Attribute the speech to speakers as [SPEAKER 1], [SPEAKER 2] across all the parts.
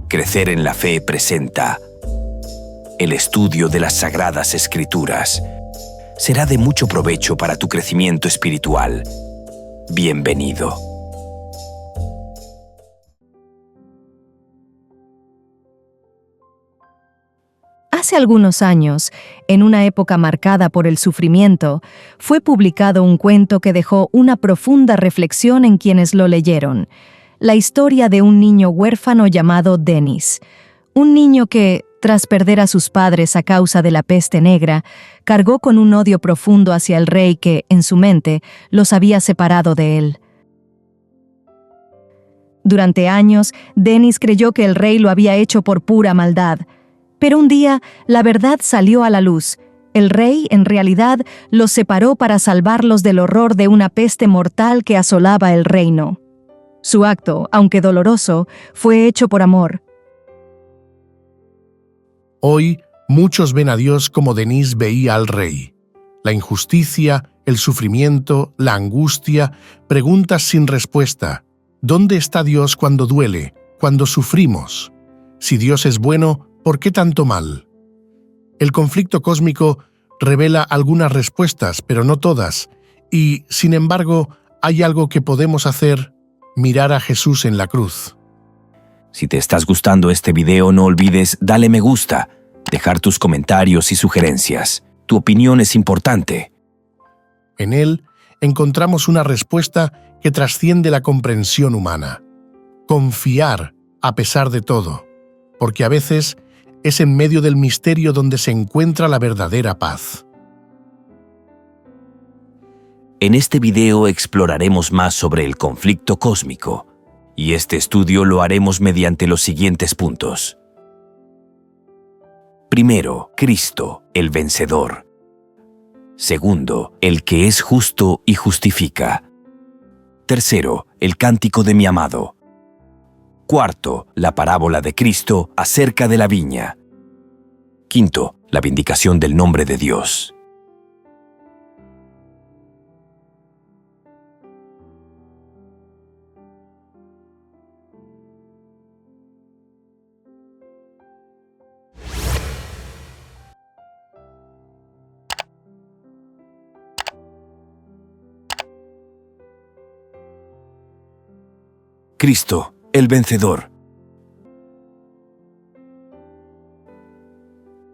[SPEAKER 1] Crecer en la Fe presenta el estudio de las Sagradas Escrituras. Será de mucho provecho para tu crecimiento espiritual. Bienvenido.
[SPEAKER 2] Hace algunos años, en una época marcada por el sufrimiento, fue publicado un cuento que dejó una profunda reflexión en quienes lo leyeron. La historia de un niño huérfano llamado Denis. Un niño que, tras perder a sus padres a causa de la peste negra, cargó con un odio profundo hacia el rey que, en su mente, los había separado de él. Durante años, Denis creyó que el rey lo había hecho por pura maldad. Pero un día, la verdad salió a la luz. El rey, en realidad, los separó para salvarlos del horror de una peste mortal que asolaba el reino. Su acto, aunque doloroso, fue hecho por amor.
[SPEAKER 3] Hoy, muchos ven a Dios como Denis veía al rey. La injusticia, el sufrimiento, la angustia, preguntas sin respuesta. ¿Dónde está Dios cuando duele, cuando sufrimos? Si Dios es bueno, ¿por qué tanto mal? El conflicto cósmico revela algunas respuestas, pero no todas, y, sin embargo, hay algo que podemos hacer: mirar a Jesús en la cruz.
[SPEAKER 1] Si te estás gustando este video, no olvides darle me gusta, dejar tus comentarios y sugerencias. Tu opinión es importante.
[SPEAKER 3] En él encontramos una respuesta que trasciende la comprensión humana. Confiar a pesar de todo, porque a veces es en medio del misterio donde se encuentra la verdadera paz.
[SPEAKER 1] En este video exploraremos más sobre el conflicto cósmico, y este estudio lo haremos mediante los siguientes puntos. Primero, Cristo, el vencedor. Segundo, el que es justo y justifica. Tercero, el cántico de mi amado. Cuarto, la parábola de Cristo acerca de la viña. Quinto, la vindicación del nombre de Dios. Cristo, el vencedor.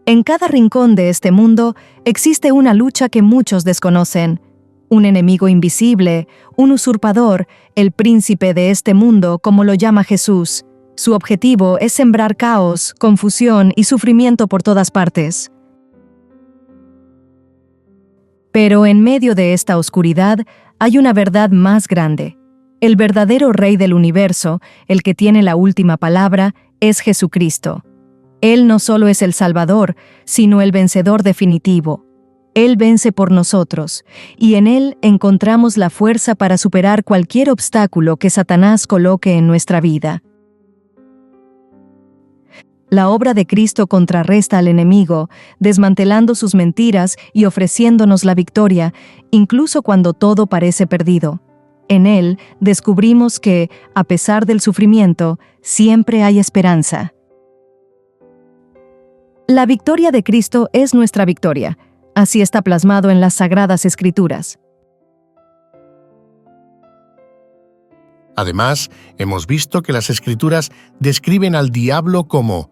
[SPEAKER 2] En cada rincón de este mundo existe una lucha que muchos desconocen. Un enemigo invisible, un usurpador, el príncipe de este mundo, como lo llama Jesús. Su objetivo es sembrar caos, confusión y sufrimiento por todas partes. Pero en medio de esta oscuridad hay una verdad más grande. El verdadero Rey del universo, el que tiene la última palabra, es Jesucristo. Él no solo es el Salvador, sino el vencedor definitivo. Él vence por nosotros, y en Él encontramos la fuerza para superar cualquier obstáculo que Satanás coloque en nuestra vida. La obra de Cristo contrarresta al enemigo, desmantelando sus mentiras y ofreciéndonos la victoria, incluso cuando todo parece perdido. En Él descubrimos que, a pesar del sufrimiento, siempre hay esperanza. La victoria de Cristo es nuestra victoria. Así está plasmado en las Sagradas Escrituras.
[SPEAKER 3] Además, hemos visto que las Escrituras describen al diablo como: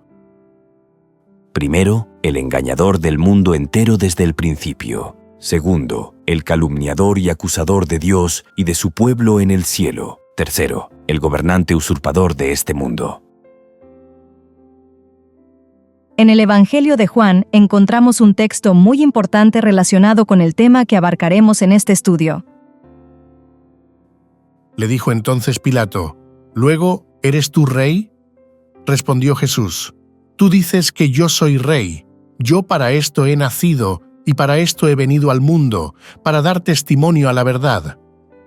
[SPEAKER 1] primero, el engañador del mundo entero desde el principio. Segundo, el calumniador y acusador de Dios y de su pueblo en el cielo. Tercero, el gobernante usurpador de este mundo.
[SPEAKER 2] En el Evangelio de Juan encontramos un texto muy importante relacionado con el tema que abarcaremos en este estudio.
[SPEAKER 3] Le dijo entonces Pilato: «¿Luego eres tú rey?» Respondió Jesús: «Tú dices que yo soy rey. Yo para esto he nacido y para esto he venido al mundo, para dar testimonio a la verdad.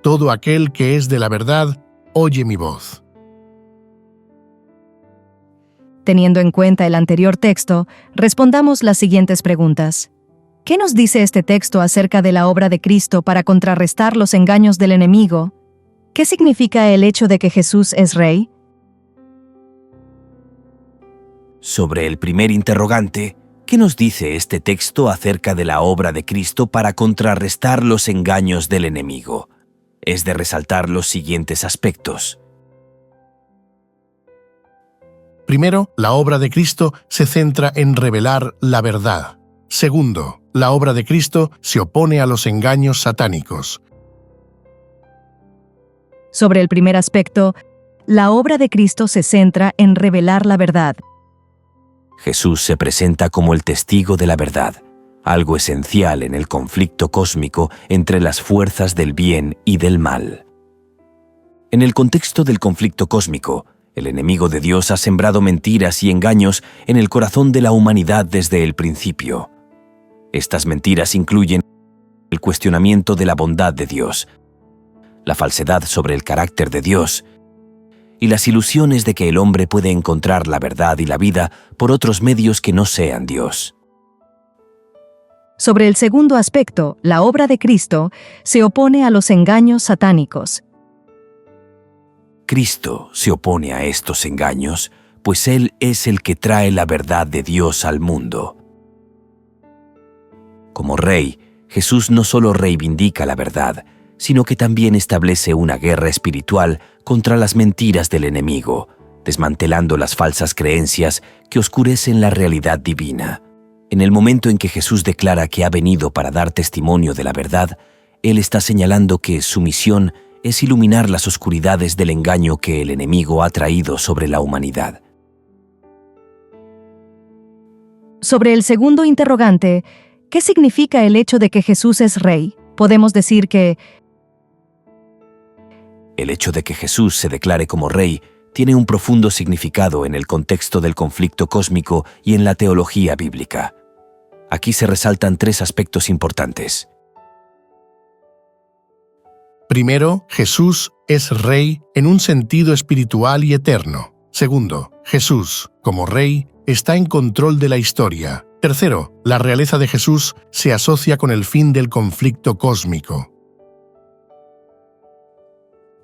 [SPEAKER 3] Todo aquel que es de la verdad, oye mi voz».
[SPEAKER 2] Teniendo en cuenta el anterior texto, respondamos las siguientes preguntas. ¿Qué nos dice este texto acerca de la obra de Cristo para contrarrestar los engaños del enemigo? ¿Qué significa el hecho de que Jesús es Rey?
[SPEAKER 1] Sobre el primer interrogante, ¿qué nos dice este texto acerca de la obra de Cristo para contrarrestar los engaños del enemigo? Es de resaltar los siguientes aspectos.
[SPEAKER 3] Primero, la obra de Cristo se centra en revelar la verdad. Segundo, la obra de Cristo se opone a los engaños satánicos.
[SPEAKER 2] Sobre el primer aspecto, la obra de Cristo se centra en revelar la verdad.
[SPEAKER 1] Jesús se presenta como el testigo de la verdad, algo esencial en el conflicto cósmico entre las fuerzas del bien y del mal. En el contexto del conflicto cósmico, el enemigo de Dios ha sembrado mentiras y engaños en el corazón de la humanidad desde el principio. Estas mentiras incluyen el cuestionamiento de la bondad de Dios, la falsedad sobre el carácter de Dios y las ilusiones de que el hombre puede encontrar la verdad y la vida por otros medios que no sean Dios.
[SPEAKER 2] Sobre el segundo aspecto, la obra de Cristo se opone a los engaños satánicos.
[SPEAKER 1] Cristo se opone a estos engaños, pues Él es el que trae la verdad de Dios al mundo. Como Rey, Jesús no solo reivindica la verdad, sino que también establece una guerra espiritual contra las mentiras del enemigo, desmantelando las falsas creencias que oscurecen la realidad divina. En el momento en que Jesús declara que ha venido para dar testimonio de la verdad, Él está señalando que su misión es iluminar las oscuridades del engaño que el enemigo ha traído sobre la humanidad.
[SPEAKER 2] Sobre el segundo interrogante, ¿qué significa el hecho de que Jesús es Rey? Podemos decir que
[SPEAKER 1] el hecho de que Jesús se declare como Rey tiene un profundo significado en el contexto del conflicto cósmico y en la teología bíblica. Aquí se resaltan tres aspectos importantes.
[SPEAKER 3] Primero, Jesús es Rey en un sentido espiritual y eterno. Segundo, Jesús, como Rey, está en control de la historia. Tercero, la realeza de Jesús se asocia con el fin del conflicto cósmico.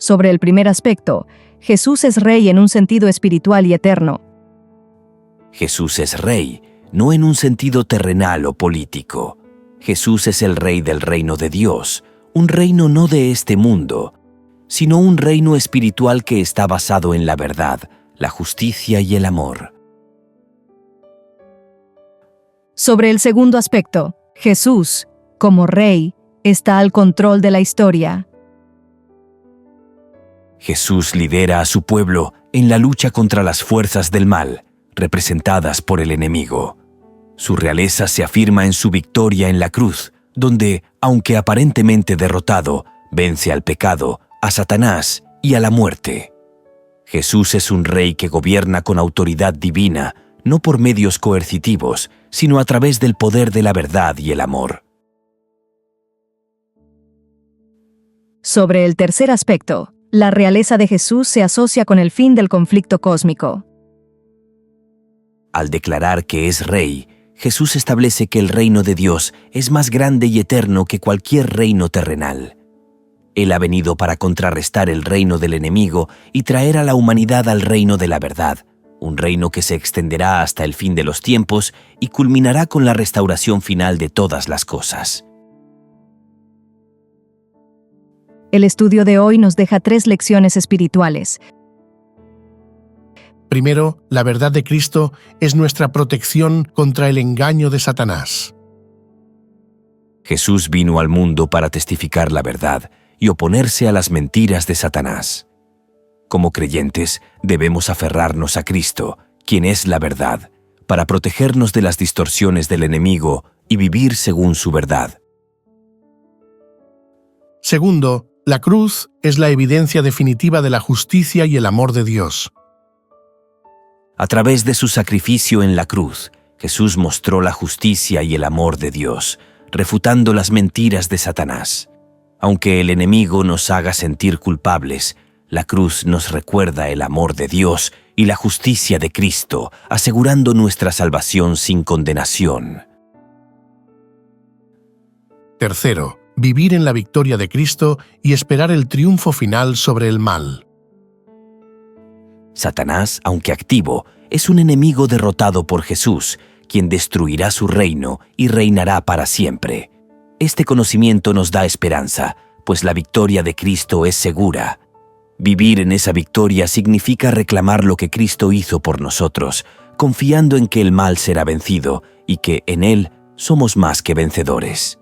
[SPEAKER 2] sobre el primer aspecto, Jesús es Rey en un sentido espiritual y eterno.
[SPEAKER 1] Jesús es Rey, no en un sentido terrenal o político. Jesús es el Rey del reino de Dios, un reino no de este mundo, sino un reino espiritual que está basado en la verdad, la justicia y el amor.
[SPEAKER 2] Sobre el segundo aspecto, Jesús, como Rey, está al control de la historia.
[SPEAKER 1] Jesús lidera a su pueblo en la lucha contra las fuerzas del mal, representadas por el enemigo. Su realeza se afirma en su victoria en la cruz, donde, aunque aparentemente derrotado, vence al pecado, a Satanás y a la muerte. Jesús es un rey que gobierna con autoridad divina, no por medios coercitivos, sino a través del poder de la verdad y el amor.
[SPEAKER 2] Sobre el tercer aspecto, la realeza de Jesús se asocia con el fin del conflicto cósmico.
[SPEAKER 1] Al declarar que es rey, Jesús establece que el reino de Dios es más grande y eterno que cualquier reino terrenal. Él ha venido para contrarrestar el reino del enemigo y traer a la humanidad al reino de la verdad, un reino que se extenderá hasta el fin de los tiempos y culminará con la restauración final de todas las cosas.
[SPEAKER 2] El estudio de hoy nos deja 3 lecciones espirituales.
[SPEAKER 3] Primero, la verdad de Cristo es nuestra protección contra el engaño de Satanás.
[SPEAKER 1] Jesús vino al mundo para testificar la verdad y oponerse a las mentiras de Satanás. Como creyentes, debemos aferrarnos a Cristo, quien es la verdad, para protegernos de las distorsiones del enemigo y vivir según su verdad.
[SPEAKER 3] Segundo, la cruz es la evidencia definitiva de la justicia y el amor de Dios.
[SPEAKER 1] A través de su sacrificio en la cruz, Jesús mostró la justicia y el amor de Dios, refutando las mentiras de Satanás. Aunque el enemigo nos haga sentir culpables, la cruz nos recuerda el amor de Dios y la justicia de Cristo, asegurando nuestra salvación sin condenación.
[SPEAKER 3] Tercero, vivir en la victoria de Cristo y esperar el triunfo final sobre el mal.
[SPEAKER 1] Satanás, aunque activo, es un enemigo derrotado por Jesús, quien destruirá su reino y reinará para siempre. Este conocimiento nos da esperanza, pues la victoria de Cristo es segura. Vivir en esa victoria significa reclamar lo que Cristo hizo por nosotros, confiando en que el mal será vencido y que en Él somos más que vencedores.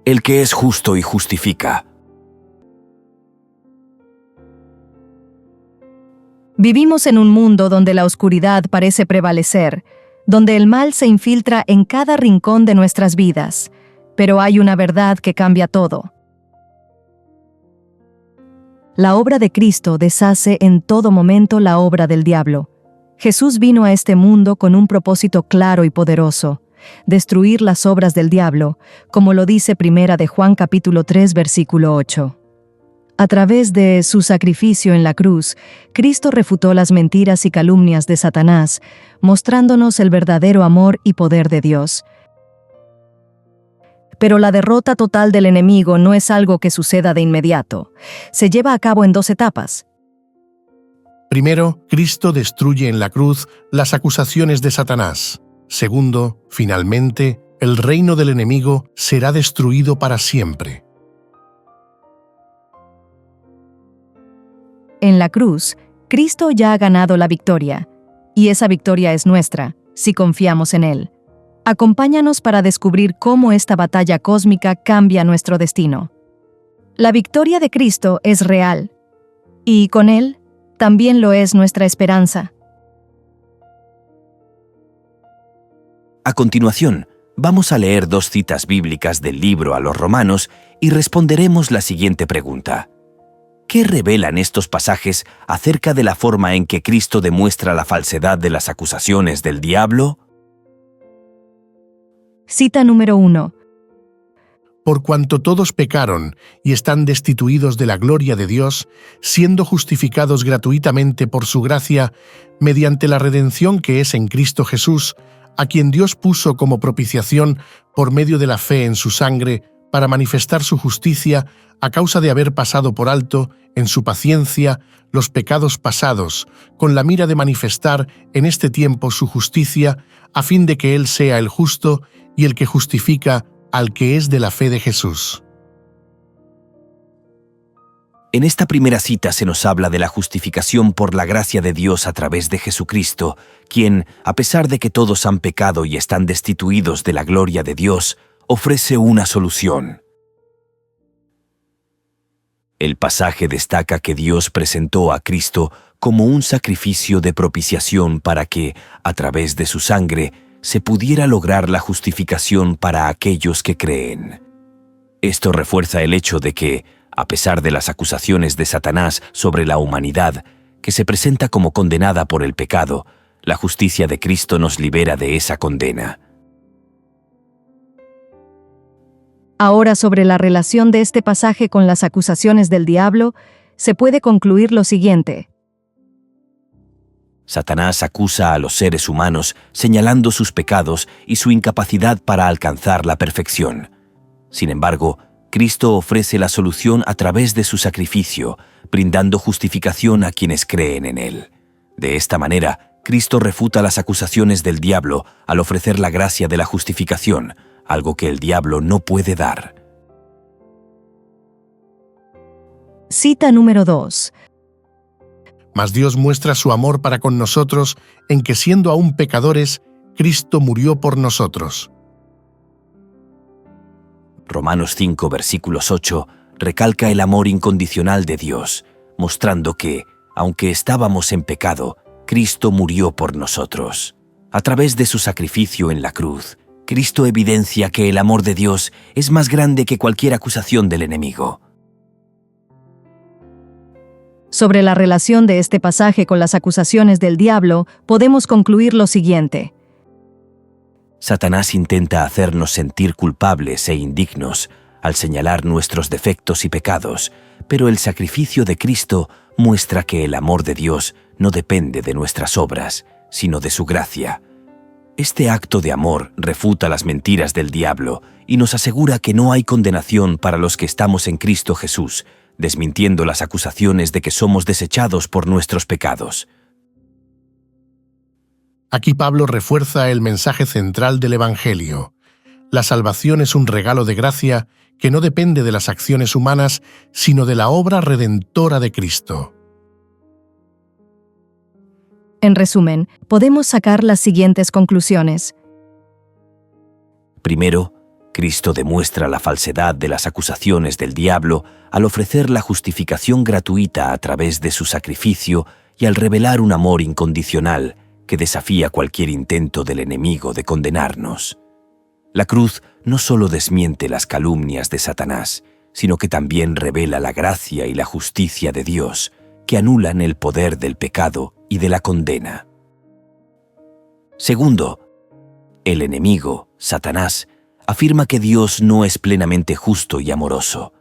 [SPEAKER 1] El que es justo y justifica.
[SPEAKER 2] Vivimos en un mundo donde la oscuridad parece prevalecer, donde el mal se infiltra en cada rincón de nuestras vidas, pero hay una verdad que cambia todo. La obra de Cristo deshace en todo momento la obra del diablo. Jesús vino a este mundo con un propósito claro y poderoso: destruir las obras del diablo, como lo dice Primera de Juan capítulo 3, versículo 8. A través de su sacrificio en la cruz, Cristo refutó las mentiras y calumnias de Satanás, mostrándonos el verdadero amor y poder de Dios. Pero la derrota total del enemigo no es algo que suceda de inmediato. Se lleva a cabo en 2 etapas.
[SPEAKER 3] Primero, Cristo destruye en la cruz las acusaciones de Satanás. Segundo, finalmente, el reino del enemigo será destruido para siempre.
[SPEAKER 2] En la cruz, Cristo ya ha ganado la victoria, y esa victoria es nuestra, si confiamos en Él. Acompáñanos para descubrir cómo esta batalla cósmica cambia nuestro destino. La victoria de Cristo es real, y con Él también lo es nuestra esperanza.
[SPEAKER 1] A continuación, vamos a leer 2 citas bíblicas del libro a los Romanos y responderemos la siguiente pregunta. ¿Qué revelan estos pasajes acerca de la forma en que Cristo demuestra la falsedad de las acusaciones del diablo?
[SPEAKER 2] Cita número 1.
[SPEAKER 3] Por cuanto todos pecaron y están destituidos de la gloria de Dios, siendo justificados gratuitamente por su gracia, mediante la redención que es en Cristo Jesús, a quien Dios puso como propiciación por medio de la fe en su sangre, para manifestar su justicia a causa de haber pasado por alto, en su paciencia, los pecados pasados, con la mira de manifestar en este tiempo su justicia, a fin de que Él sea el justo y el que justifica al que es de la fe de Jesús.
[SPEAKER 1] En esta primera cita se nos habla de la justificación por la gracia de Dios a través de Jesucristo, quien, a pesar de que todos han pecado y están destituidos de la gloria de Dios, ofrece una solución. El pasaje destaca que Dios presentó a Cristo como un sacrificio de propiciación para que, a través de su sangre, se pudiera lograr la justificación para aquellos que creen. Esto refuerza el hecho de que, a pesar de las acusaciones de Satanás sobre la humanidad, que se presenta como condenada por el pecado, la justicia de Cristo nos libera de esa condena.
[SPEAKER 2] Ahora, sobre la relación de este pasaje con las acusaciones del diablo, se puede concluir lo siguiente.
[SPEAKER 1] Satanás acusa a los seres humanos señalando sus pecados y su incapacidad para alcanzar la perfección. Sin embargo, Cristo ofrece la solución a través de su sacrificio, brindando justificación a quienes creen en Él. De esta manera, Cristo refuta las acusaciones del diablo al ofrecer la gracia de la justificación, algo que el diablo no puede dar.
[SPEAKER 2] Cita número 2.
[SPEAKER 3] Mas Dios muestra su amor para con nosotros en que, siendo aún pecadores, Cristo murió por nosotros.
[SPEAKER 1] Romanos 5, versículos 8, recalca el amor incondicional de Dios, mostrando que, aunque estábamos en pecado, Cristo murió por nosotros. A través de su sacrificio en la cruz, Cristo evidencia que el amor de Dios es más grande que cualquier acusación del enemigo.
[SPEAKER 2] Sobre la relación de este pasaje con las acusaciones del diablo, podemos concluir lo siguiente.
[SPEAKER 1] Satanás intenta hacernos sentir culpables e indignos al señalar nuestros defectos y pecados, pero el sacrificio de Cristo muestra que el amor de Dios no depende de nuestras obras, sino de su gracia. Este acto de amor refuta las mentiras del diablo y nos asegura que no hay condenación para los que estamos en Cristo Jesús, desmintiendo las acusaciones de que somos desechados por nuestros pecados.
[SPEAKER 3] Aquí Pablo refuerza el mensaje central del Evangelio. La salvación es un regalo de gracia que no depende de las acciones humanas, sino de la obra redentora de Cristo.
[SPEAKER 2] En resumen, podemos sacar las siguientes conclusiones.
[SPEAKER 1] Primero, Cristo demuestra la falsedad de las acusaciones del diablo al ofrecer la justificación gratuita a través de su sacrificio y al revelar un amor incondicional que desafía cualquier intento del enemigo de condenarnos. La cruz no solo desmiente las calumnias de Satanás, sino que también revela la gracia y la justicia de Dios, que anulan el poder del pecado y de la condena. Segundo, el enemigo, Satanás, afirma que Dios no es plenamente justo y amoroso.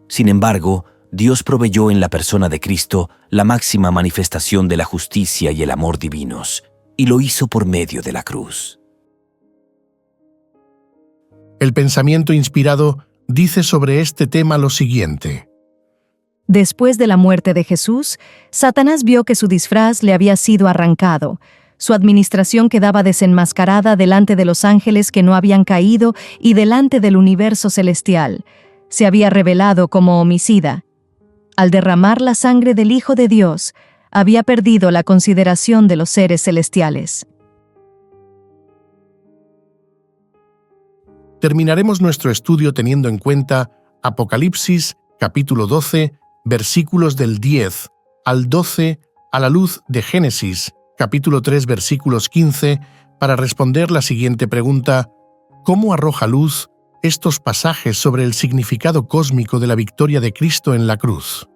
[SPEAKER 1] Sin embargo, Dios proveyó en la persona de Cristo la máxima manifestación de la justicia y el amor divinos, y lo hizo por medio de la cruz.
[SPEAKER 3] El pensamiento inspirado dice sobre este tema lo siguiente.
[SPEAKER 2] Después de la muerte de Jesús, Satanás vio que su disfraz le había sido arrancado. Su administración quedaba desenmascarada delante de los ángeles que no habían caído y delante del universo celestial. Se había revelado como homicida. Al derramar la sangre del Hijo de Dios, había perdido la consideración de los seres celestiales.
[SPEAKER 3] Terminaremos nuestro estudio teniendo en cuenta Apocalipsis, capítulo 12, versículos del 10 al 12, a la luz de Génesis, capítulo 3, versículos 15, para responder la siguiente pregunta: ¿cómo arroja luz estos pasajes sobre el significado cósmico de la victoria de Cristo en la cruz?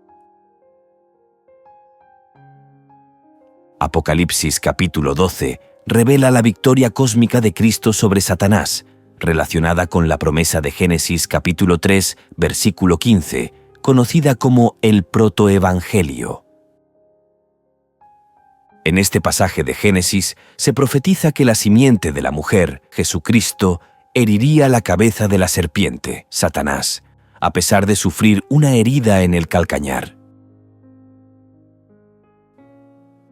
[SPEAKER 1] Apocalipsis capítulo 12 revela la victoria cósmica de Cristo sobre Satanás, relacionada con la promesa de Génesis capítulo 3, versículo 15, conocida como el protoevangelio. En este pasaje de Génesis se profetiza que la simiente de la mujer, Jesucristo, heriría la cabeza de la serpiente, Satanás, a pesar de sufrir una herida en el calcañar.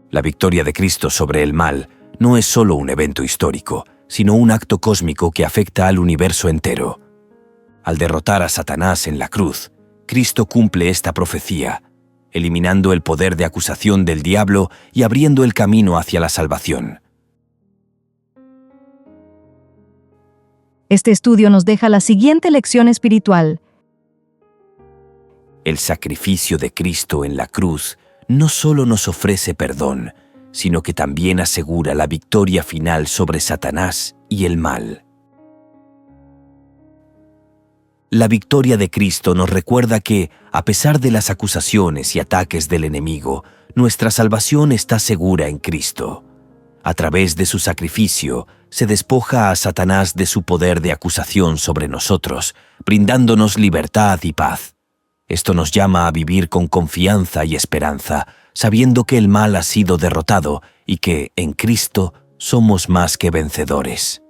[SPEAKER 1] La victoria de Cristo sobre el mal no es solo un evento histórico, sino un acto cósmico que afecta al universo entero. Al derrotar a Satanás en la cruz, Cristo cumple esta profecía, eliminando el poder de acusación del diablo y abriendo el camino hacia la salvación.
[SPEAKER 2] Este estudio nos deja la siguiente lección espiritual.
[SPEAKER 1] El sacrificio de Cristo en la cruz no solo nos ofrece perdón, sino que también asegura la victoria final sobre Satanás y el mal. La victoria de Cristo nos recuerda que, a pesar de las acusaciones y ataques del enemigo, nuestra salvación está segura en Cristo. A través de su sacrificio, se despoja a Satanás de su poder de acusación sobre nosotros, brindándonos libertad y paz. Esto nos llama a vivir con confianza y esperanza, sabiendo que el mal ha sido derrotado y que, en Cristo, somos más que vencedores.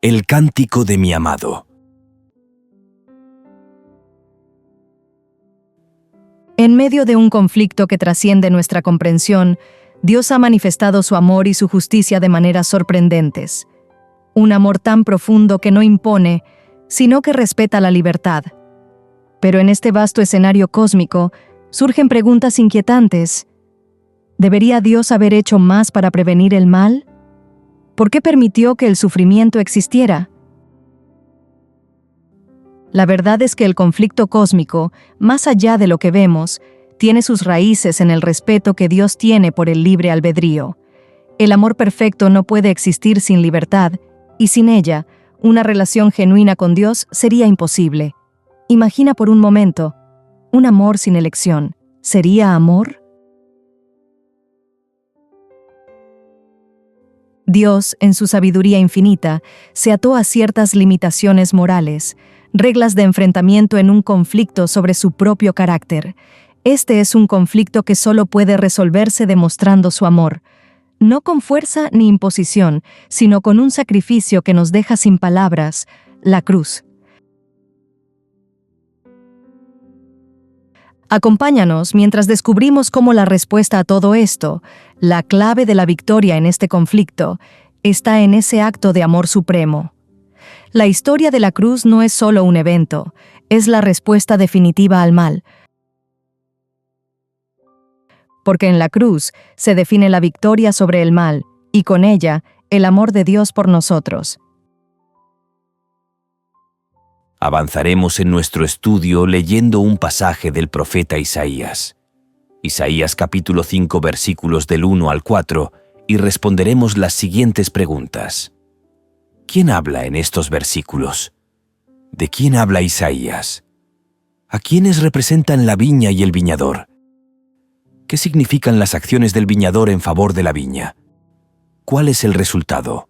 [SPEAKER 1] El cántico de mi amado.
[SPEAKER 2] En medio de un conflicto que trasciende nuestra comprensión, Dios ha manifestado su amor y su justicia de maneras sorprendentes. Un amor tan profundo que no impone, sino que respeta la libertad. Pero en este vasto escenario cósmico surgen preguntas inquietantes. ¿Debería Dios haber hecho más para prevenir el mal? ¿Por qué permitió que el sufrimiento existiera? La verdad es que el conflicto cósmico, más allá de lo que vemos, tiene sus raíces en el respeto que Dios tiene por el libre albedrío. El amor perfecto no puede existir sin libertad, y sin ella, una relación genuina con Dios sería imposible. Imagina por un momento, un amor sin elección. ¿Sería amor? Dios, en su sabiduría infinita, se ató a ciertas limitaciones morales, reglas de enfrentamiento en un conflicto sobre su propio carácter. Este es un conflicto que solo puede resolverse demostrando su amor, no con fuerza ni imposición, sino con un sacrificio que nos deja sin palabras, la cruz. Acompáñanos mientras descubrimos cómo la respuesta a todo esto, la clave de la victoria en este conflicto, está en ese acto de amor supremo. La historia de la cruz no es solo un evento, es la respuesta definitiva al mal. Porque en la cruz se define la victoria sobre el mal, y con ella, el amor de Dios por nosotros.
[SPEAKER 1] Avanzaremos en nuestro estudio leyendo un pasaje del profeta Isaías. Isaías capítulo 5 versículos del 1 al 4, y responderemos las siguientes preguntas. ¿Quién habla en estos versículos? ¿De quién habla Isaías? ¿A quiénes representan la viña y el viñador? ¿Qué significan las acciones del viñador en favor de la viña? ¿Cuál es el resultado?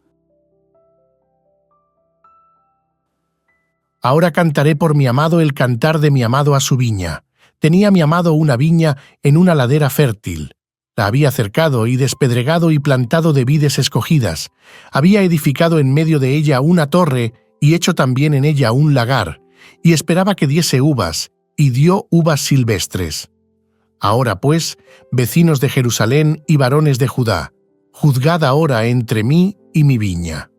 [SPEAKER 3] Ahora cantaré por mi amado el cantar de mi amado a su viña. Tenía mi amado una viña en una ladera fértil. La había cercado y despedregado y plantado de vides escogidas. Había edificado en medio de ella una torre y hecho también en ella un lagar, y esperaba que diese uvas, y dio uvas silvestres. Ahora pues, vecinos de Jerusalén y varones de Judá, juzgad ahora entre mí y mi viña.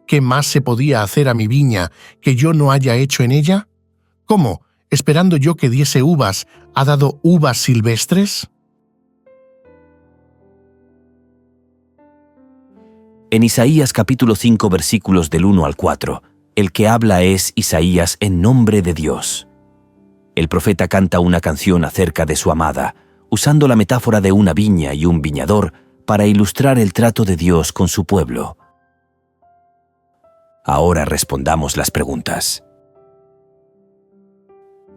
[SPEAKER 3] ¿Qué más se podía hacer a mi viña que yo no haya hecho en ella? ¿Cómo, esperando yo que diese uvas, ha dado uvas silvestres?
[SPEAKER 1] En Isaías capítulo 5 versículos del 1 al 4, el que habla es Isaías en nombre de Dios. El profeta canta una canción acerca de su amada, usando la metáfora de una viña y un viñador para ilustrar el trato de Dios con su pueblo. Ahora respondamos las preguntas.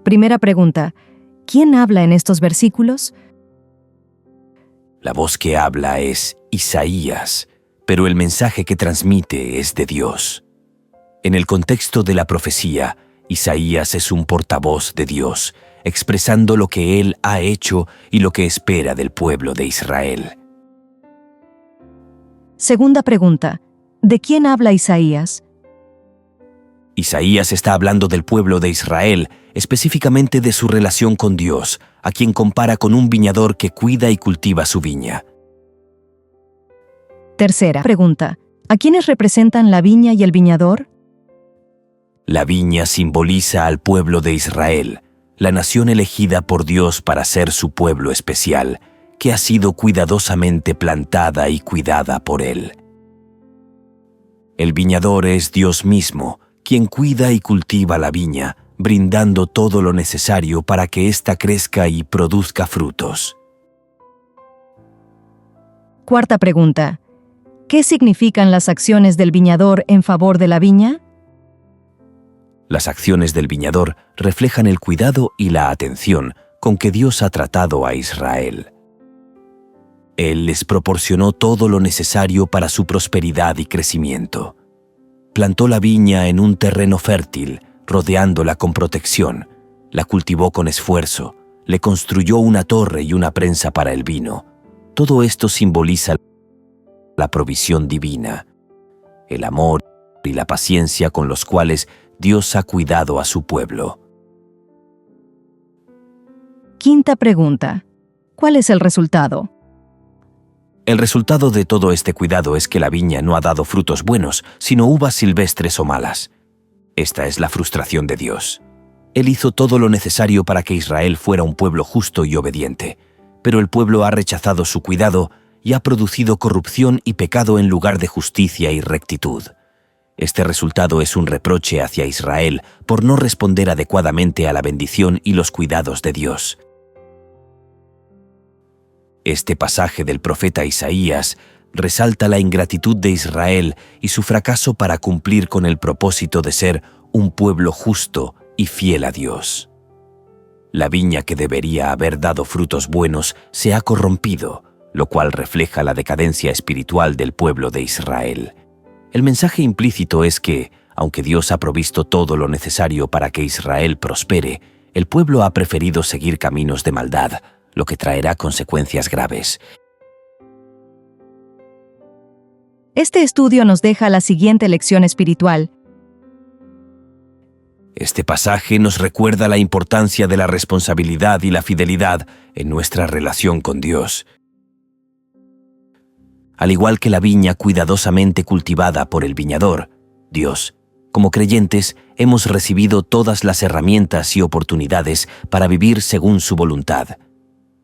[SPEAKER 2] Primera pregunta. ¿Quién habla en estos versículos?
[SPEAKER 1] La voz que habla es Isaías, pero el mensaje que transmite es de Dios. En el contexto de la profecía, Isaías es un portavoz de Dios, expresando lo que Él ha hecho y lo que espera del pueblo de Israel.
[SPEAKER 2] Segunda pregunta. ¿De quién habla Isaías?
[SPEAKER 1] Isaías está hablando del pueblo de Israel, específicamente de su relación con Dios, a quien compara con un viñador que cuida y cultiva su viña.
[SPEAKER 2] Tercera pregunta. ¿A quiénes representan la viña y el viñador?
[SPEAKER 1] La viña simboliza al pueblo de Israel, la nación elegida por Dios para ser su pueblo especial, que ha sido cuidadosamente plantada y cuidada por Él. El viñador es Dios mismo, quien cuida y cultiva la viña, brindando todo lo necesario para que ésta crezca y produzca frutos.
[SPEAKER 2] Cuarta pregunta. ¿Qué significan las acciones del viñador en favor de la viña?
[SPEAKER 1] Las acciones del viñador reflejan el cuidado y la atención con que Dios ha tratado a Israel. Él les proporcionó todo lo necesario para su prosperidad y crecimiento. Plantó la viña en un terreno fértil, rodeándola con protección, la cultivó con esfuerzo, le construyó una torre y una prensa para el vino. Todo esto simboliza la provisión divina, el amor y la paciencia con los cuales Dios ha cuidado a su pueblo.
[SPEAKER 2] Quinta pregunta. ¿Cuál es el resultado?
[SPEAKER 1] El resultado de todo este cuidado es que la viña no ha dado frutos buenos, sino uvas silvestres o malas. Esta es la frustración de Dios. Él hizo todo lo necesario para que Israel fuera un pueblo justo y obediente, pero el pueblo ha rechazado su cuidado y ha producido corrupción y pecado en lugar de justicia y rectitud. Este resultado es un reproche hacia Israel por no responder adecuadamente a la bendición y los cuidados de Dios. Este pasaje del profeta Isaías resalta la ingratitud de Israel y su fracaso para cumplir con el propósito de ser un pueblo justo y fiel a Dios. La viña que debería haber dado frutos buenos se ha corrompido, lo cual refleja la decadencia espiritual del pueblo de Israel. El mensaje implícito es que, aunque Dios ha provisto todo lo necesario para que Israel prospere, el pueblo ha preferido seguir caminos de maldad, lo que traerá consecuencias graves.
[SPEAKER 2] Este estudio nos deja la siguiente lección espiritual.
[SPEAKER 1] Este pasaje nos recuerda la importancia de la responsabilidad y la fidelidad en nuestra relación con Dios. Al igual que la viña cuidadosamente cultivada por el viñador, Dios, como creyentes, hemos recibido todas las herramientas y oportunidades para vivir según su voluntad.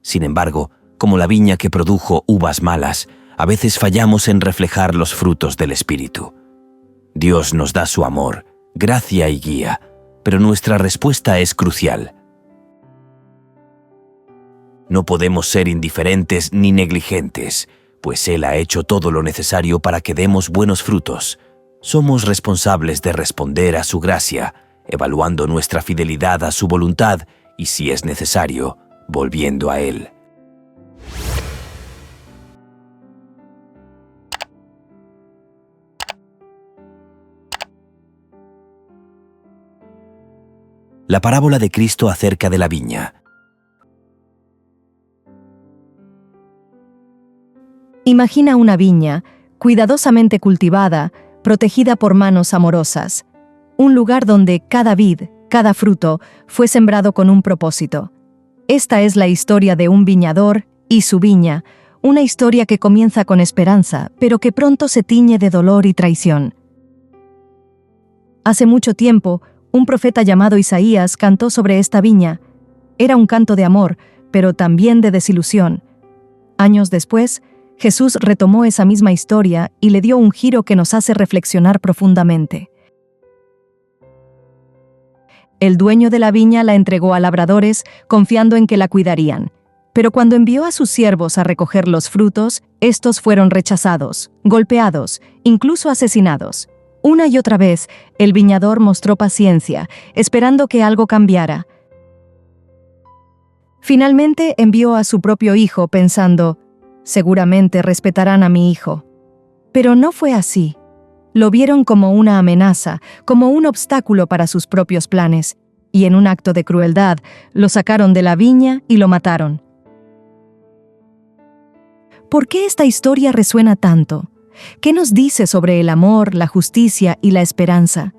[SPEAKER 1] Sin embargo, como la viña que produjo uvas malas, a veces fallamos en reflejar los frutos del Espíritu. Dios nos da su amor, gracia y guía, pero nuestra respuesta es crucial. No podemos ser indiferentes ni negligentes, pues Él ha hecho todo lo necesario para que demos buenos frutos. Somos responsables de responder a su gracia, evaluando nuestra fidelidad a su voluntad y, si es necesario, volviendo a Él. La parábola de Cristo acerca de la viña.
[SPEAKER 2] Imagina una viña, cuidadosamente cultivada, protegida por manos amorosas. Un lugar donde cada vid, cada fruto, fue sembrado con un propósito. Esta es la historia de un viñador y su viña, una historia que comienza con esperanza, pero que pronto se tiñe de dolor y traición. Hace mucho tiempo, un profeta llamado Isaías cantó sobre esta viña. Era un canto de amor, pero también de desilusión. Años después, Jesús retomó esa misma historia y le dio un giro que nos hace reflexionar profundamente. El dueño de la viña la entregó a labradores, confiando en que la cuidarían. Pero cuando envió a sus siervos a recoger los frutos, estos fueron rechazados, golpeados, incluso asesinados. Una y otra vez, el viñador mostró paciencia, esperando que algo cambiara. Finalmente envió a su propio hijo pensando, seguramente respetarán a mi hijo. Pero no fue así. Lo vieron como una amenaza, como un obstáculo para sus propios planes, y en un acto de crueldad, lo sacaron de la viña y lo mataron. ¿Por qué esta historia resuena tanto? ¿Qué nos dice sobre el amor, la justicia y la esperanza?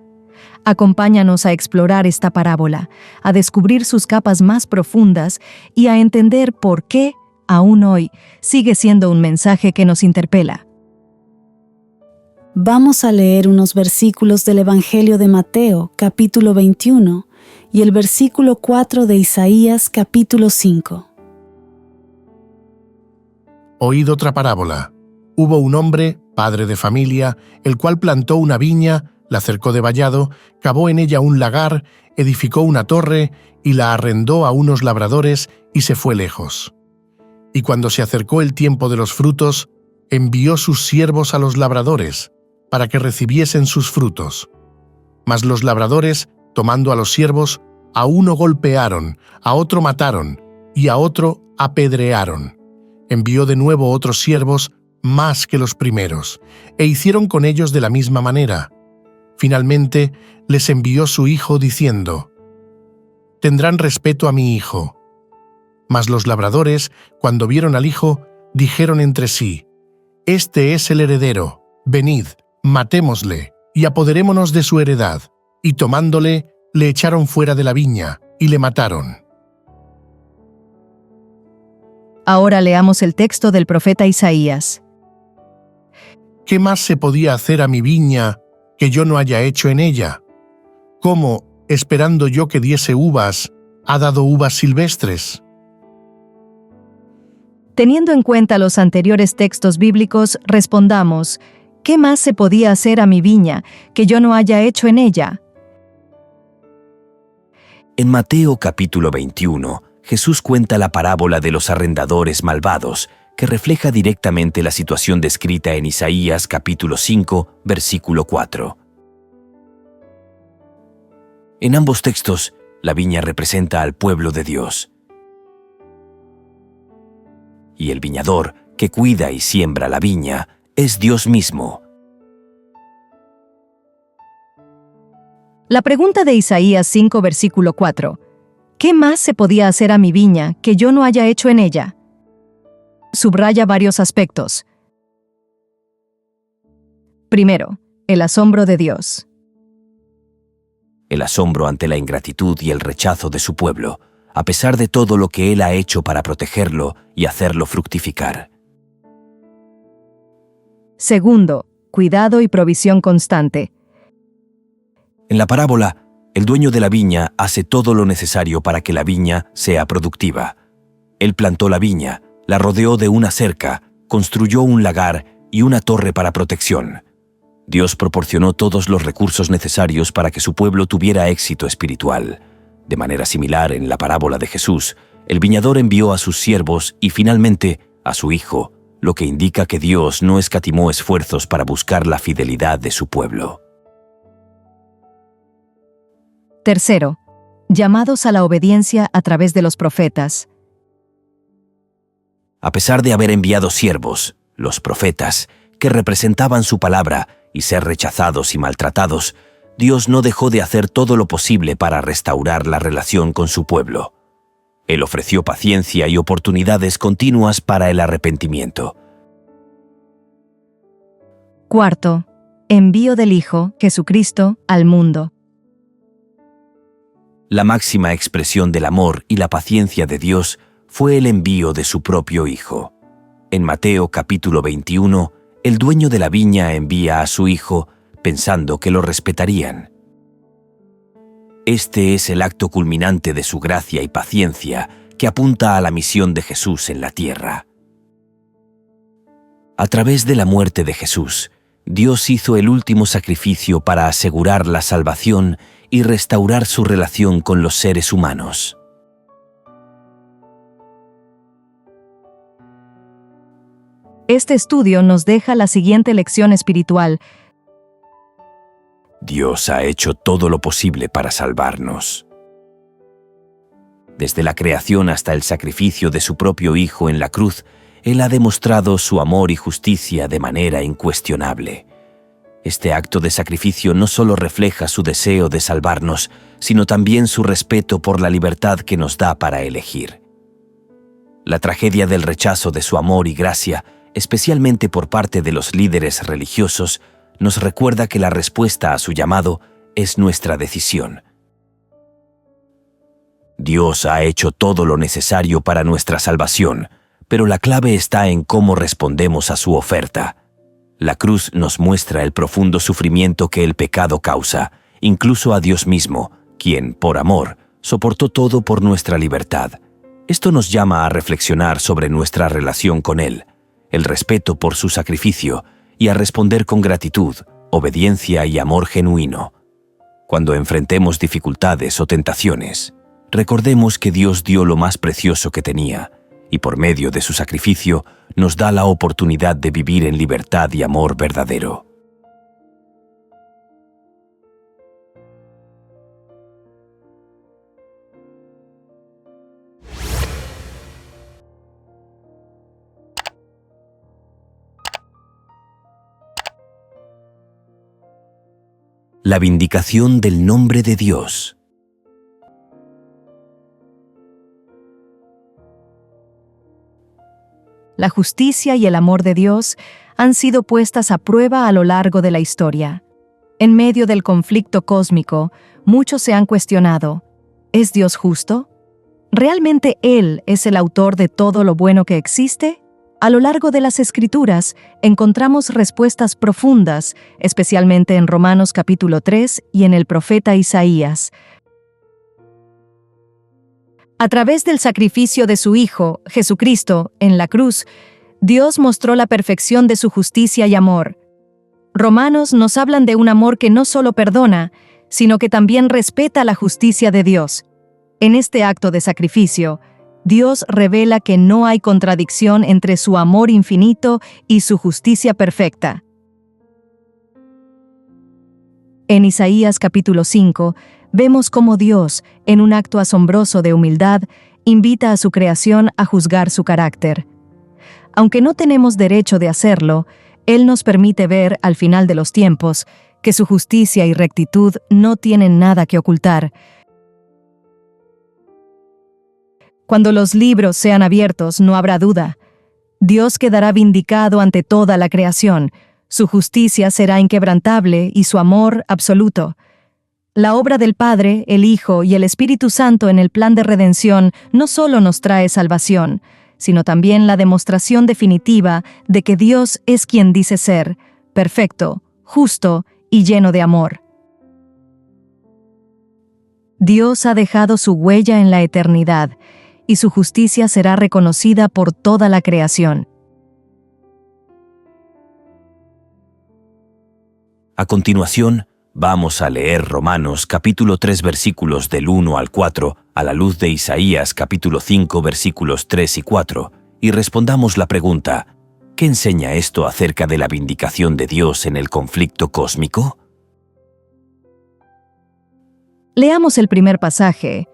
[SPEAKER 2] Acompáñanos a explorar esta parábola, a descubrir sus capas más profundas y a entender por qué, aún hoy, sigue siendo un mensaje que nos interpela.
[SPEAKER 4] Vamos a leer unos versículos del Evangelio de Mateo, capítulo 21, y el versículo 4 de Isaías, capítulo 5.
[SPEAKER 3] Oíd otra parábola. Hubo un hombre, padre de familia, el cual plantó una viña, la cercó de vallado, cavó en ella un lagar, edificó una torre y la arrendó a unos labradores y se fue lejos. Y cuando se acercó el tiempo de los frutos, envió sus siervos a los labradores, para que recibiesen sus frutos. Mas los labradores, tomando a los siervos, a uno golpearon, a otro mataron, y a otro apedrearon. Envió de nuevo otros siervos, más que los primeros, e hicieron con ellos de la misma manera. Finalmente, les envió su hijo diciendo, «Tendrán respeto a mi hijo». Mas los labradores, cuando vieron al hijo, dijeron entre sí, «Este es el heredero, venid, matémosle, y apoderémonos de su heredad». Y tomándole, le echaron fuera de la viña, y le mataron.
[SPEAKER 2] Ahora leamos el texto del profeta Isaías.
[SPEAKER 3] ¿Qué más se podía hacer a mi viña que yo no haya hecho en ella? ¿Cómo, esperando yo que diese uvas, ha dado uvas silvestres?
[SPEAKER 2] Teniendo en cuenta los anteriores textos bíblicos, respondamos, ¿Qué más se podía hacer a mi viña que yo no haya hecho en ella?
[SPEAKER 1] En Mateo capítulo 21, Jesús cuenta la parábola de los arrendadores malvados, que refleja directamente la situación descrita en Isaías capítulo 5, versículo 4. En ambos textos, la viña representa al pueblo de Dios. Y el viñador, que cuida y siembra la viña, es Dios mismo.
[SPEAKER 2] La pregunta de Isaías 5, versículo 4. ¿Qué más se podía hacer a mi viña que yo no haya hecho en ella? Subraya varios aspectos. Primero, el asombro de Dios.
[SPEAKER 1] El asombro ante la ingratitud y el rechazo de su pueblo, a pesar de todo lo que Él ha hecho para protegerlo y hacerlo fructificar.
[SPEAKER 2] Segundo, cuidado y provisión constante.
[SPEAKER 1] En la parábola, el dueño de la viña hace todo lo necesario para que la viña sea productiva. Él plantó la viña, la rodeó de una cerca, construyó un lagar y una torre para protección. Dios proporcionó todos los recursos necesarios para que su pueblo tuviera éxito espiritual. De manera similar, en la parábola de Jesús, el viñador envió a sus siervos y finalmente a su hijo, lo que indica que Dios no escatimó esfuerzos para buscar la fidelidad de su pueblo.
[SPEAKER 2] Tercero, llamados a la obediencia a través de los profetas.
[SPEAKER 1] A pesar de haber enviado siervos, los profetas, que representaban su palabra, y ser rechazados y maltratados, Dios no dejó de hacer todo lo posible para restaurar la relación con su pueblo. Él ofreció paciencia y oportunidades continuas para el arrepentimiento.
[SPEAKER 2] Cuarto, envío del Hijo, Jesucristo, al mundo.
[SPEAKER 1] La máxima expresión del amor y la paciencia de Dios fue el envío de su propio Hijo. En Mateo capítulo 21, el dueño de la viña envía a su hijo pensando que lo respetarían. Este es el acto culminante de su gracia y paciencia que apunta a la misión de Jesús en la tierra. A través de la muerte de Jesús, Dios hizo el último sacrificio para asegurar la salvación y restaurar su relación con los seres humanos.
[SPEAKER 2] Este estudio nos deja la siguiente lección espiritual.
[SPEAKER 1] Dios ha hecho todo lo posible para salvarnos. Desde la creación hasta el sacrificio de su propio Hijo en la cruz, Él ha demostrado su amor y justicia de manera incuestionable. Este acto de sacrificio no solo refleja su deseo de salvarnos, sino también su respeto por la libertad que nos da para elegir. La tragedia del rechazo de su amor y gracia, especialmente por parte de los líderes religiosos, nos recuerda que la respuesta a su llamado es nuestra decisión. Dios ha hecho todo lo necesario para nuestra salvación, pero la clave está en cómo respondemos a su oferta. La cruz nos muestra el profundo sufrimiento que el pecado causa, incluso a Dios mismo, quien, por amor, soportó todo por nuestra libertad. Esto nos llama a reflexionar sobre nuestra relación con Él, el respeto por su sacrificio y a responder con gratitud, obediencia y amor genuino. Cuando enfrentemos dificultades o tentaciones, recordemos que Dios dio lo más precioso que tenía y por medio de su sacrificio nos da la oportunidad de vivir en libertad y amor verdadero. La vindicación del nombre de Dios.
[SPEAKER 2] La justicia y el amor de Dios han sido puestas a prueba a lo largo de la historia. En medio del conflicto cósmico, muchos se han cuestionado: ¿es Dios justo? ¿Realmente Él es el autor de todo lo bueno que existe? A lo largo de las Escrituras encontramos respuestas profundas, especialmente en Romanos capítulo 3 y en el profeta Isaías. A través del sacrificio de su Hijo, Jesucristo, en la cruz, Dios mostró la perfección de su justicia y amor. Romanos nos hablan de un amor que no solo perdona, sino que también respeta la justicia de Dios. En este acto de sacrificio, Dios revela que no hay contradicción entre su amor infinito y su justicia perfecta. En Isaías capítulo 5, vemos cómo Dios, en un acto asombroso de humildad, invita a su creación a juzgar su carácter. Aunque no tenemos derecho de hacerlo, Él nos permite ver, al final de los tiempos, que su justicia y rectitud no tienen nada que ocultar. Cuando los libros sean abiertos, no habrá duda. Dios quedará vindicado ante toda la creación, su justicia será inquebrantable y su amor absoluto. La obra del Padre, el Hijo y el Espíritu Santo en el plan de redención no solo nos trae salvación, sino también la demostración definitiva de que Dios es quien dice ser, perfecto, justo y lleno de amor. Dios ha dejado su huella en la eternidad, y su justicia será reconocida por toda la creación.
[SPEAKER 1] A continuación, vamos a leer Romanos capítulo 3 versículos del 1 al 4 a la luz de Isaías capítulo 5 versículos 3 y 4 y respondamos la pregunta: ¿qué enseña esto acerca de la vindicación de Dios en el conflicto cósmico?
[SPEAKER 2] Leamos el primer pasaje.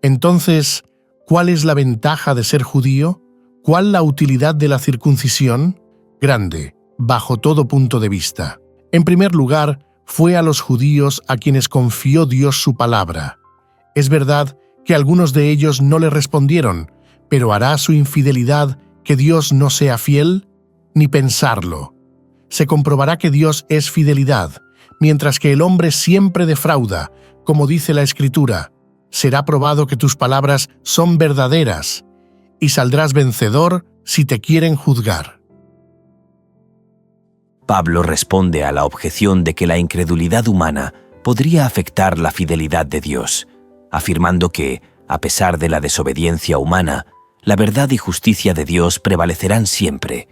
[SPEAKER 3] Entonces, ¿cuál es la ventaja de ser judío? ¿Cuál la utilidad de la circuncisión? Grande, bajo todo punto de vista. En primer lugar, fue a los judíos a quienes confió Dios su palabra. Es verdad que algunos de ellos no le respondieron, pero ¿hará su infidelidad que Dios no sea fiel? Ni pensarlo. Se comprobará que Dios es fidelidad, mientras que el hombre siempre defrauda, como dice la Escritura. Será probado que tus palabras son verdaderas, y saldrás vencedor si te quieren juzgar.
[SPEAKER 1] Pablo responde a la objeción de que la incredulidad humana podría afectar la fidelidad de Dios, afirmando que, a pesar de la desobediencia humana, la verdad y justicia de Dios prevalecerán siempre,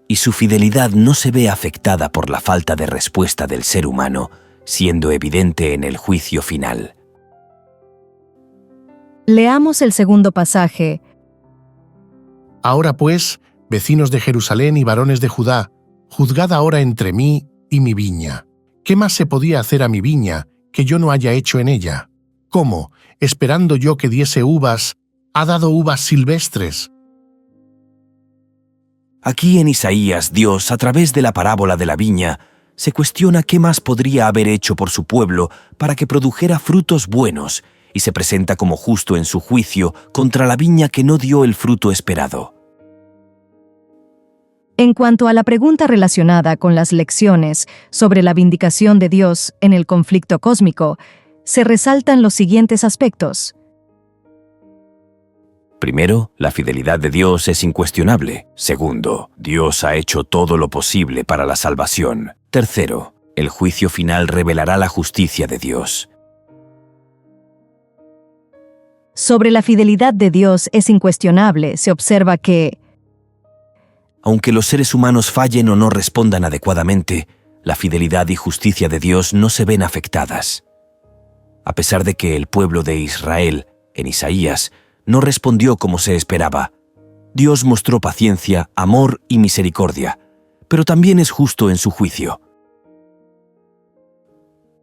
[SPEAKER 1] y su fidelidad no se ve afectada por la falta de respuesta del ser humano, siendo evidente en el juicio final.
[SPEAKER 2] Leamos el segundo pasaje.
[SPEAKER 3] Ahora pues, vecinos de Jerusalén y varones de Judá, juzgad ahora entre mí y mi viña. ¿Qué más se podía hacer a mi viña que yo no haya hecho en ella? ¿Cómo, esperando yo que diese uvas, ha dado uvas silvestres?
[SPEAKER 1] Aquí en Isaías, Dios, a través de la parábola de la viña, se cuestiona qué más podría haber hecho por su pueblo para que produjera frutos buenos, y se presenta como justo en su juicio contra la viña que no dio el fruto esperado.
[SPEAKER 2] En cuanto a la pregunta relacionada con las lecciones sobre la vindicación de Dios en el conflicto cósmico, se resaltan los siguientes aspectos.
[SPEAKER 1] Primero, la fidelidad de Dios es incuestionable. Segundo, Dios ha hecho todo lo posible para la salvación. Tercero, el juicio final revelará la justicia de Dios.
[SPEAKER 2] Sobre la fidelidad de Dios es incuestionable, se observa que,
[SPEAKER 1] aunque los seres humanos fallen o no respondan adecuadamente, la fidelidad y justicia de Dios no se ven afectadas. A pesar de que el pueblo de Israel, en Isaías, no respondió como se esperaba, Dios mostró paciencia, amor y misericordia, pero también es justo en su juicio.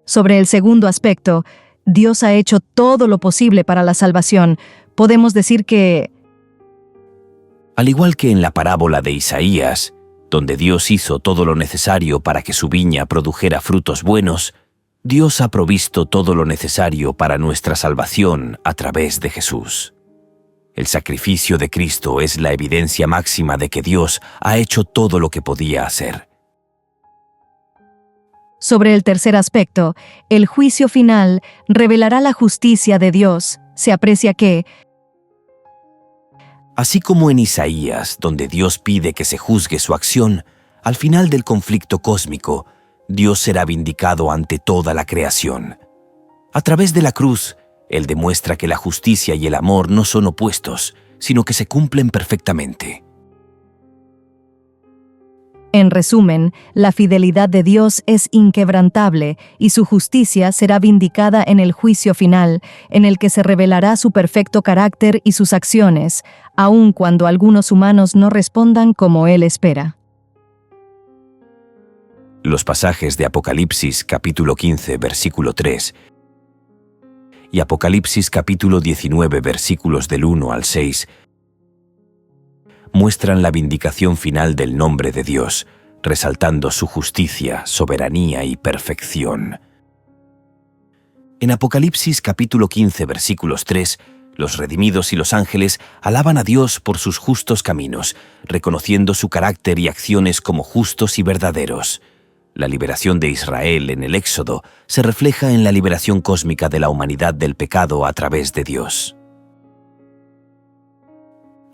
[SPEAKER 2] Sobre el segundo aspecto, Dios ha hecho todo lo posible para la salvación. Podemos decir que,
[SPEAKER 1] al igual que en la parábola de Isaías, donde Dios hizo todo lo necesario para que su viña produjera frutos buenos, Dios ha provisto todo lo necesario para nuestra salvación a través de Jesús. El sacrificio de Cristo es la evidencia máxima de que Dios ha hecho todo lo que podía hacer.
[SPEAKER 2] sobre el tercer aspecto, el juicio final revelará la justicia de Dios. Se aprecia que,
[SPEAKER 1] así como en Isaías, donde Dios pide que se juzgue su acción, al final del conflicto cósmico, Dios será vindicado ante toda la creación. A través de la cruz, Él demuestra que la justicia y el amor no son opuestos, sino que se cumplen perfectamente.
[SPEAKER 2] En resumen, la fidelidad de Dios es inquebrantable y su justicia será vindicada en el juicio final, en el que se revelará su perfecto carácter y sus acciones, aun cuando algunos humanos no respondan como Él espera.
[SPEAKER 1] Los pasajes de Apocalipsis capítulo 15, versículo 3 y Apocalipsis capítulo 19, versículos del 1 al 6 muestran la vindicación final del nombre de Dios, resaltando su justicia, soberanía y perfección. En Apocalipsis capítulo 15, versículos 3, los redimidos y los ángeles alaban a Dios por sus justos caminos, reconociendo su carácter y acciones como justos y verdaderos. La liberación de Israel en el Éxodo se refleja en la liberación cósmica de la humanidad del pecado a través de Dios.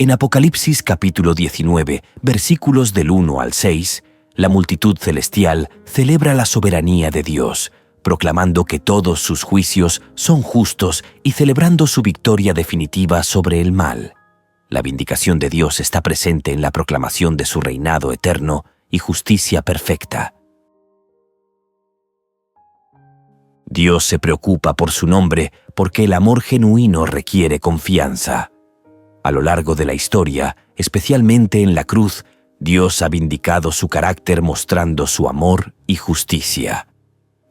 [SPEAKER 1] En Apocalipsis capítulo 19, versículos del 1 al 6, la multitud celestial celebra la soberanía de Dios, proclamando que todos sus juicios son justos y celebrando su victoria definitiva sobre el mal. La vindicación de Dios está presente en la proclamación de su reinado eterno y justicia perfecta. Dios se preocupa por su nombre porque el amor genuino requiere confianza. A lo largo de la historia, especialmente en la cruz, Dios ha vindicado su carácter mostrando su amor y justicia.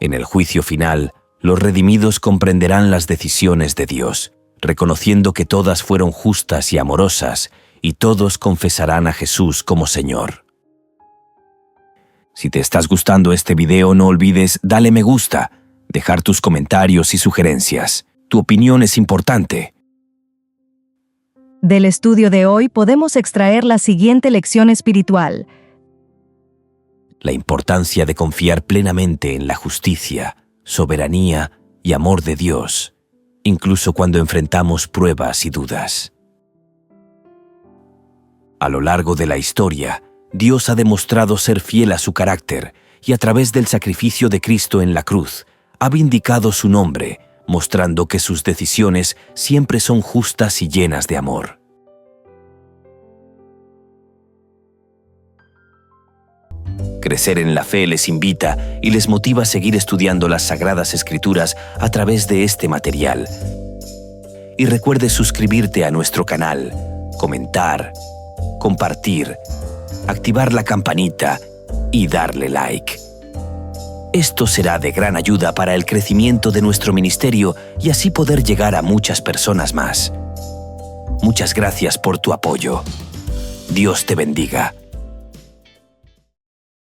[SPEAKER 1] En el juicio final, los redimidos comprenderán las decisiones de Dios, reconociendo que todas fueron justas y amorosas, y todos confesarán a Jesús como Señor. Si te estás gustando este video, no olvides darle me gusta, dejar tus comentarios y sugerencias. Tu opinión es importante.
[SPEAKER 2] Del estudio de hoy podemos extraer la siguiente lección espiritual.
[SPEAKER 1] La importancia de confiar plenamente en la justicia, soberanía y amor de Dios, incluso cuando enfrentamos pruebas y dudas. A lo largo de la historia, Dios ha demostrado ser fiel a su carácter y a través del sacrificio de Cristo en la cruz, ha vindicado su nombre, mostrando que sus decisiones siempre son justas y llenas de amor. Crecer en la fe les invita y les motiva a seguir estudiando las Sagradas Escrituras a través de este material. Y recuerde suscribirte a nuestro canal, comentar, compartir, activar la campanita y darle like. Esto será de gran ayuda para el crecimiento de nuestro ministerio y así poder llegar a muchas personas más. Muchas gracias por tu apoyo. Dios te bendiga.